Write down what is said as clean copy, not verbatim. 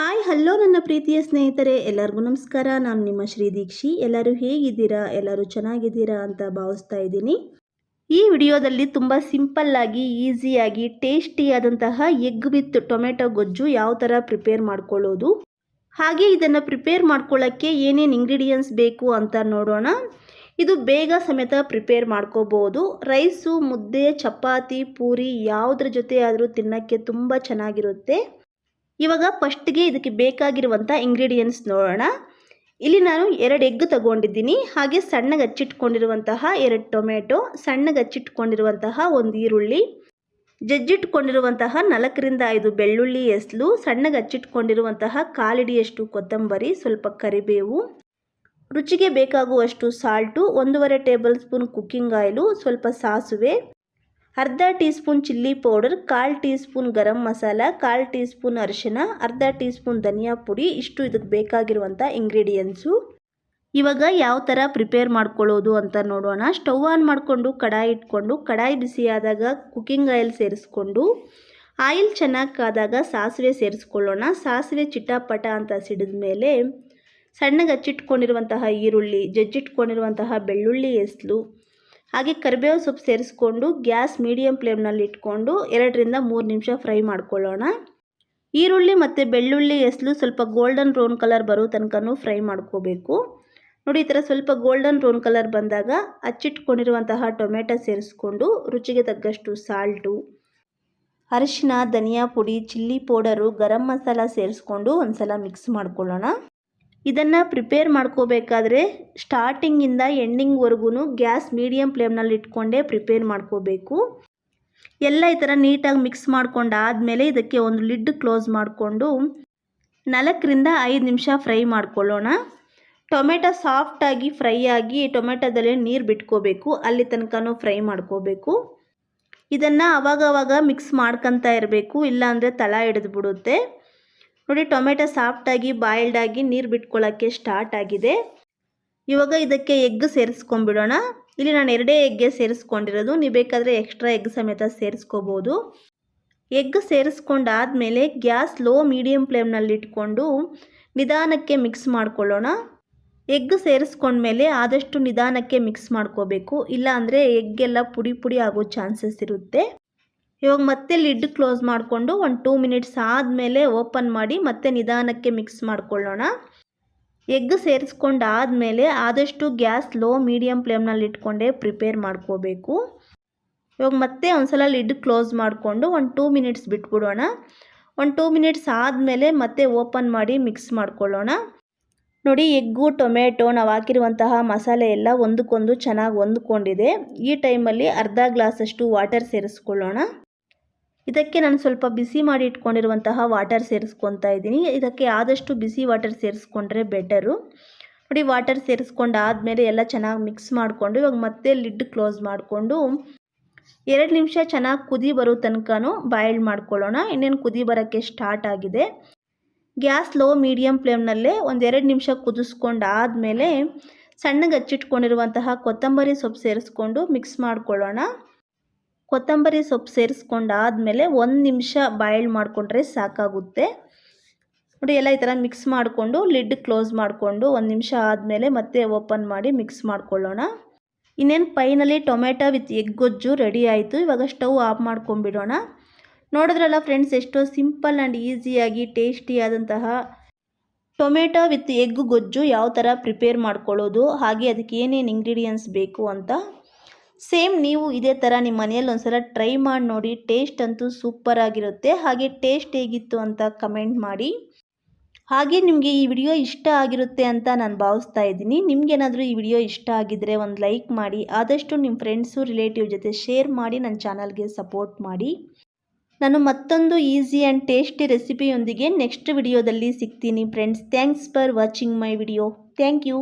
Hi hello ನನ್ನ ಪ್ರೀತಿಯ ಸ್ನೇಹಿತರೆ, ಎಲ್ಲರಿಗೂ ನಮಸ್ಕಾರ. ನಾನು ನಿಮ್ಮ ಶ್ರೀ ದೀಕ್ಷಿ. ಎಲ್ಲರೂ ಹೇಗಿದ್ದೀರಾ? ಎಲ್ಲರೂ ಚೆನ್ನಾಗಿದ್ದೀರಾ ಅಂತ ಭಾವಿಸ್ತಾ ಇದ್ದೀನಿ. ಈ ವಿಡಿಯೋದಲ್ಲಿ ತುಂಬ ಸಿಂಪಲ್ಲಾಗಿ ಈಸಿಯಾಗಿ ಟೇಸ್ಟಿಯಾದಂತಹ ಎಗ್ ವಿತ್ ಟೊಮೆಟೊ ಗೊಜ್ಜು ಯಾವ ಥರ ಪ್ರಿಪೇರ್ ಮಾಡ್ಕೊಳ್ಳೋದು, ಹಾಗೆ ಇದನ್ನು ಪ್ರಿಪೇರ್ ಮಾಡ್ಕೊಳ್ಳೋಕ್ಕೆ ಏನೇನು ಇಂಗ್ರೀಡಿಯೆಂಟ್ಸ್ ಬೇಕು ಅಂತ ನೋಡೋಣ. ಇದು ಬೇಗ ಸಮೇತ ಪ್ರಿಪೇರ್ ಮಾಡ್ಕೋಬೋದು. ರೈಸು, ಮುದ್ದೆ, ಚಪಾತಿ, ಪೂರಿ ಯಾವುದ್ರ ಜೊತೆ ಆದರೂ ತಿನ್ನೋಕ್ಕೆ ತುಂಬ ಚೆನ್ನಾಗಿರುತ್ತೆ. ಇವಾಗ ಫಸ್ಟ್ಗೆ ಇದಕ್ಕೆ ಬೇಕಾಗಿರುವಂಥ ಇಂಗ್ರೀಡಿಯೆಂಟ್ಸ್ ನೋಡೋಣ. ಇಲ್ಲಿ ನಾನು 2 ಎಗ್ ತಗೊಂಡಿದ್ದೀನಿ, ಹಾಗೆ ಸಣ್ಣಗೆ ಹಚ್ಚಿಟ್ಕೊಂಡಿರುವಂತಹ 2 ಟೊಮೆಟೊ, ಸಣ್ಣಗೆ ಹಚ್ಚಿಟ್ಕೊಂಡಿರುವಂತಹ 1 ಈರುಳ್ಳಿ, ಜಜ್ಜಿಟ್ಕೊಂಡಿರುವಂತಹ 4ರಿಂದ 5 ಬೆಳ್ಳುಳ್ಳಿ ಎಸ್ಲು, ಸಣ್ಣಗೆ ಹಚ್ಚಿಟ್ಕೊಂಡಿರುವಂತಹ 1/4 ಹಿಡಿಯಷ್ಟು ಕೊತ್ತಂಬರಿ, ಸ್ವಲ್ಪ ಕರಿಬೇವು, ರುಚಿಗೆ ಬೇಕಾಗುವಷ್ಟು salt, 1.5 tablespoon cooking oil, ಸ್ವಲ್ಪ ಸಾಸಿವೆ, ಅರ್ಧ teaspoon chilli powder, 1/4 teaspoon garam masala, 1/4 teaspoon ಅರಿಶಿನ, ಅರ್ಧ ಟೀ ಸ್ಪೂನ್ ಧನಿಯಾ ಪುಡಿ. ಇಷ್ಟು ಇದಕ್ಕೆ ಬೇಕಾಗಿರುವಂಥ ಇಂಗ್ರೀಡಿಯೆಂಟ್ಸು. ಇವಾಗ ಯಾವ ಥರ ಪ್ರಿಪೇರ್ ಮಾಡ್ಕೊಳ್ಳೋದು ಅಂತ ನೋಡೋಣ. ಸ್ಟವ್ ಆನ್ ಮಾಡಿಕೊಂಡು ಕಡಾಯಿ ಇಟ್ಕೊಂಡು, ಕಡಾಯಿ ಬಿಸಿಯಾದಾಗ ಕುಕ್ಕಿಂಗ್ ಆಯಿಲ್ ಸೇರಿಸ್ಕೊಂಡು, ಆಯಿಲ್ ಚೆನ್ನಾಗಿ ಕಾದಾಗ ಸಾಸಿವೆ ಸೇರಿಸ್ಕೊಳ್ಳೋಣ. ಸಾಸಿವೆ ಚಿಟಾಪಟ ಅಂತ ಸಿಡಿದ ಮೇಲೆ ಸಣ್ಣಗೆ ಹಚ್ಚಿಟ್ಕೊಂಡಿರುವಂತಹ ಈರುಳ್ಳಿ, ಜಜ್ಜಿಟ್ಕೊಂಡಿರುವಂತಹ ಬೆಳ್ಳುಳ್ಳಿ ಎಸ್ಲು, ಹಾಗೆ ಕರಿಬೇವು ಸೊಪ್ಪು ಸೇರಿಸ್ಕೊಂಡು ಗ್ಯಾಸ್ ಮೀಡಿಯಮ್ ಫ್ಲೇಮ್ನಲ್ಲಿ ಇಟ್ಕೊಂಡು 2ರಿಂದ 3 ನಿಮಿಷ ಫ್ರೈ ಮಾಡ್ಕೊಳ್ಳೋಣ. ಈರುಳ್ಳಿ ಮತ್ತು ಬೆಳ್ಳುಳ್ಳಿ ಎಸ್ಲು ಸ್ವಲ್ಪ ಗೋಲ್ಡನ್ ಬ್ರೌನ್ ಕಲರ್ ಬರೋ ತನಕನೂ ಫ್ರೈ ಮಾಡ್ಕೋಬೇಕು. ನೋಡಿ, ಈ ಥರ ಸ್ವಲ್ಪ ಗೋಲ್ಡನ್ ಬ್ರೌನ್ ಕಲರ್ ಬಂದಾಗ ಹಚ್ಚಿಟ್ಕೊಂಡಿರುವಂತಹ ಟೊಮೆಟೊ ಸೇರಿಸ್ಕೊಂಡು ರುಚಿಗೆ ತಕ್ಕಷ್ಟು ಸಾಲ್ಟು, ಅರಿಶಿನ, ಧನಿಯಾ ಪುಡಿ, ಚಿಲ್ಲಿ ಪೌಡರು, ಗರಂ ಮಸಾಲ ಸೇರಿಸ್ಕೊಂಡು ಒಂದು ಸಲ ಮಿಕ್ಸ್ ಮಾಡ್ಕೊಳ್ಳೋಣ. ಇದನ್ನು ಪ್ರಿಪೇರ್ ಮಾಡ್ಕೋಬೇಕಾದ್ರೆ ಸ್ಟಾರ್ಟಿಂಗಿಂದ ಎಂಡಿಂಗ್ವರೆಗೂ ಗ್ಯಾಸ್ ಮೀಡಿಯಮ್ ಫ್ಲೇಮ್ನಲ್ಲಿ ಇಟ್ಕೊಂಡೇ ಪ್ರಿಪೇರ್ ಮಾಡ್ಕೋಬೇಕು. ಎಲ್ಲ ಈ ಥರ ನೀಟಾಗಿ ಮಿಕ್ಸ್ ಮಾಡ್ಕೊಂಡಾದಮೇಲೆ ಇದಕ್ಕೆ ಒಂದು ಲಿಡ್ ಕ್ಲೋಸ್ ಮಾಡಿಕೊಂಡು 4ರಿಂದ 5 ನಿಮಿಷ ಫ್ರೈ ಮಾಡ್ಕೊಳ್ಳೋಣ. ಟೊಮೆಟೊ ಸಾಫ್ಟಾಗಿ ಫ್ರೈ ಆಗಿ ಟೊಮೆಟೊದಲ್ಲೇ ನೀರು ಬಿಟ್ಕೋಬೇಕು, ಅಲ್ಲಿ ತನಕನೂ ಫ್ರೈ ಮಾಡ್ಕೋಬೇಕು. ಇದನ್ನು ಅವಾಗವಾಗ ಮಿಕ್ಸ್ ಮಾಡ್ಕೊತಾ ಇರಬೇಕು, ಇಲ್ಲಾಂದರೆ ತಳ ಹಿಡಿದು ಬಿಡುತ್ತೆ. ನೋಡಿ, ಟೊಮೆಟೊ ಸಾಫ್ಟಾಗಿ ಬಾಯ್ಲ್ಡಾಗಿ ನೀರು ಬಿಟ್ಕೊಳ್ಳೋಕ್ಕೆ ಸ್ಟಾರ್ಟ್ ಆಗಿದೆ. ಇವಾಗ ಇದಕ್ಕೆ ಎಗ್ ಸೇರಿಸ್ಕೊಂಡ್ಬಿಡೋಣ. ಇಲ್ಲಿ ನಾನು 2 ಎಗ್ಗೆ ಸೇರಿಸ್ಕೊಂಡಿರೋದು, ನೀವು ಬೇಕಾದರೆ ಎಕ್ಸ್ಟ್ರಾ ಎಗ್ ಸಮೇತ ಸೇರಿಸ್ಕೋಬೋದು. ಎಗ್ ಸೇರಿಸ್ಕೊಂಡಾದಮೇಲೆ ಗ್ಯಾಸ್ ಲೋ ಮೀಡಿಯಮ್ ಫ್ಲೇಮ್ನಲ್ಲಿ ಇಟ್ಕೊಂಡು ನಿಧಾನಕ್ಕೆ ಮಿಕ್ಸ್ ಮಾಡ್ಕೊಳ್ಳೋಣ. ಎಗ್ ಸೇರಿಸ್ಕೊಂಡ್ಮೇಲೆ ಆದಷ್ಟು ನಿಧಾನಕ್ಕೆ ಮಿಕ್ಸ್ ಮಾಡ್ಕೋಬೇಕು, ಇಲ್ಲಾಂದರೆ ಎಗ್ಗೆಲ್ಲ ಪುಡಿ ಪುಡಿ ಆಗೋ ಚಾನ್ಸಸ್ ಇರುತ್ತೆ. ಇವಾಗ ಮತ್ತೆ ಲಿಡ್ ಕ್ಲೋಸ್ ಮಾಡಿಕೊಂಡು ಒಂದು 2 ಮಿನಿಟ್ಸ್ ಆದಮೇಲೆ ಓಪನ್ ಮಾಡಿ ಮತ್ತೆ ನಿಧಾನಕ್ಕೆ ಮಿಕ್ಸ್ ಮಾಡ್ಕೊಳ್ಳೋಣ. ಎಗ್ ಸೇರಿಸ್ಕೊಂಡಾದಮೇಲೆ ಆದಷ್ಟು ಗ್ಯಾಸ್ ಲೋ ಮೀಡಿಯಮ್ ಫ್ಲೇಮ್ನಲ್ಲಿ ಇಟ್ಕೊಂಡೇ ಪ್ರಿಪೇರ್ ಮಾಡ್ಕೋಬೇಕು. ಇವಾಗ ಮತ್ತೆ ಒಂದು ಸಲ ಲಿಡ್ ಕ್ಲೋಸ್ ಮಾಡಿಕೊಂಡು ಒಂದು 2 ಮಿನಿಟ್ಸ್ ಬಿಟ್ಬಿಡೋಣ. ಒಂದು 2 ಮಿನಿಟ್ಸ್ ಆದಮೇಲೆ ಮತ್ತೆ ಓಪನ್ ಮಾಡಿ ಮಿಕ್ಸ್ ಮಾಡ್ಕೊಳ್ಳೋಣ. ನೋಡಿ, ಎಗ್ಗು ಟೊಮೆಟೊ ನಾವು ಹಾಕಿರುವಂತಹ ಮಸಾಲೆ ಎಲ್ಲ ಒಂದಕ್ಕೊಂದು ಚೆನ್ನಾಗಿ ಹೊಂದ್ಕೊಂಡಿದೆ. ಈ ಟೈಮಲ್ಲಿ ಅರ್ಧ ಗ್ಲಾಸಷ್ಟು ವಾಟರ್ ಸೇರಿಸ್ಕೊಳ್ಳೋಣ. ಇದಕ್ಕೆ ನಾನು ಸ್ವಲ್ಪ ಬಿಸಿ ಮಾಡಿ ಇಟ್ಕೊಂಡಿರುವಂತಹ ವಾಟರ್ ಸೇರಿಸ್ಕೊತಾ ಇದ್ದೀನಿ. ಇದಕ್ಕೆ ಆದಷ್ಟು ಬಿಸಿ ವಾಟರ್ ಸೇರಿಸ್ಕೊಂಡ್ರೆ ಬೆಟರು. ನೋಡಿ, ವಾಟರ್ ಸೇರಿಸ್ಕೊಂಡಾದಮೇಲೆ ಎಲ್ಲ ಚೆನ್ನಾಗಿ ಮಿಕ್ಸ್ ಮಾಡಿಕೊಂಡು ಇವಾಗ ಮತ್ತೆ ಲಿಡ್ ಕ್ಲೋಸ್ ಮಾಡಿಕೊಂಡು 2 ನಿಮಿಷ ಚೆನ್ನಾಗಿ ಕುದಿ ಬರೋ ತನಕನೂ ಬಾಯ್ಲ್ಡ್ ಮಾಡ್ಕೊಳ್ಳೋಣ. ಇನ್ನೇನು ಕುದಿ ಬರೋಕ್ಕೆ ಸ್ಟಾರ್ಟ್ ಆಗಿದೆ. ಗ್ಯಾಸ್ ಲೋ ಮೀಡಿಯಮ್ ಫ್ಲೇಮ್ನಲ್ಲೇ ಒಂದು 2 ನಿಮಿಷ ಕುದಿಸ್ಕೊಂಡಾದಮೇಲೆ ಸಣ್ಣಗೆ ಹಚ್ಚಿಟ್ಕೊಂಡಿರುವಂತಹ ಕೊತ್ತಂಬರಿ ಸೊಪ್ಪು ಸೇರಿಸ್ಕೊಂಡು ಮಿಕ್ಸ್ ಮಾಡ್ಕೊಳ್ಳೋಣ. ಕೊತ್ತಂಬರಿ ಸೊಪ್ಪು ಸೇರಿಸ್ಕೊಂಡಾದಮೇಲೆ 1 ನಿಮಿಷ ಬಾಯ್ಲ್ಡ್ ಮಾಡಿಕೊಂಡ್ರೆ ಸಾಕಾಗುತ್ತೆ. ನೋಡಿ, ಎಲ್ಲ ಈ ಥರ ಮಿಕ್ಸ್ ಮಾಡಿಕೊಂಡು ಲಿಡ್ ಕ್ಲೋಸ್ ಮಾಡಿಕೊಂಡು 1 ನಿಮಿಷ ಆದಮೇಲೆ ಮತ್ತೆ ಓಪನ್ ಮಾಡಿ ಮಿಕ್ಸ್ ಮಾಡ್ಕೊಳ್ಳೋಣ. ಇನ್ನೇನು ಫೈನಲಿ ಟೊಮೆಟೊ ವಿತ್ ಎಗ್ ಗೊಜ್ಜು ರೆಡಿ ಆಯಿತು. ಇವಾಗ ಸ್ಟವ್ ಆಫ್ ಮಾಡ್ಕೊಂಬಿಡೋಣ. ನೋಡಿದ್ರಲ್ಲ ಫ್ರೆಂಡ್ಸ್, ಎಷ್ಟೋ ಸಿಂಪಲ್ ಆ್ಯಂಡ್ ಈಸಿಯಾಗಿ ಟೇಸ್ಟಿಯಾದಂತಹ ಟೊಮೆಟೊ ವಿತ್ ಎಗ್ ಗೊಜ್ಜು ಯಾವ ಥರ ಪ್ರಿಪೇರ್ ಮಾಡ್ಕೊಳ್ಳೋದು, ಹಾಗೆ ಅದಕ್ಕೆ ಏನೇನು ಇಂಗ್ರೀಡಿಯೆಂಟ್ಸ್ ಬೇಕು ಅಂತ. ಸೇಮ್ ನೀವು ಇದೇ ಥರ ನಿಮ್ಮ ಮನೆಯಲ್ಲಿ ಒಂದ್ಸಲ ಟ್ರೈ ಮಾಡಿ ನೋಡಿ. ಟೇಸ್ಟ್ ಅಂತೂ ಸೂಪರ್ ಆಗಿರುತ್ತೆ. ಹಾಗೆ ಟೇಸ್ಟ್ ಹೇಗಿತ್ತು ಅಂತ ಕಮೆಂಟ್ ಮಾಡಿ. ಹಾಗೆ ನಿಮಗೆ ಈ ವಿಡಿಯೋ ಇಷ್ಟ ಆಗಿರುತ್ತೆ ಅಂತ ನಾನು ಭಾವಿಸ್ತಾ ಇದ್ದೀನಿ. ನಿಮಗೇನಾದರೂ ಈ ವಿಡಿಯೋ ಇಷ್ಟ ಆಗಿದ್ದರೆ ಒಂದು ಲೈಕ್ ಮಾಡಿ, ಆದಷ್ಟು ನಿಮ್ಮ ಫ್ರೆಂಡ್ಸು ರಿಲೇಟಿವ್ ಜೊತೆ ಶೇರ್ ಮಾಡಿ ನನ್ನ ಚಾನಲ್ಗೆ ಸಪೋರ್ಟ್ ಮಾಡಿ. ನಾನು ಮತ್ತೊಂದು ಈಸಿ ಆ್ಯಂಡ್ ಟೇಸ್ಟಿ ರೆಸಿಪಿಯೊಂದಿಗೆ ನೆಕ್ಸ್ಟ್ ವಿಡಿಯೋದಲ್ಲಿ ಸಿಗ್ತೀನಿ friends. Thanks for watching my video. Thank you.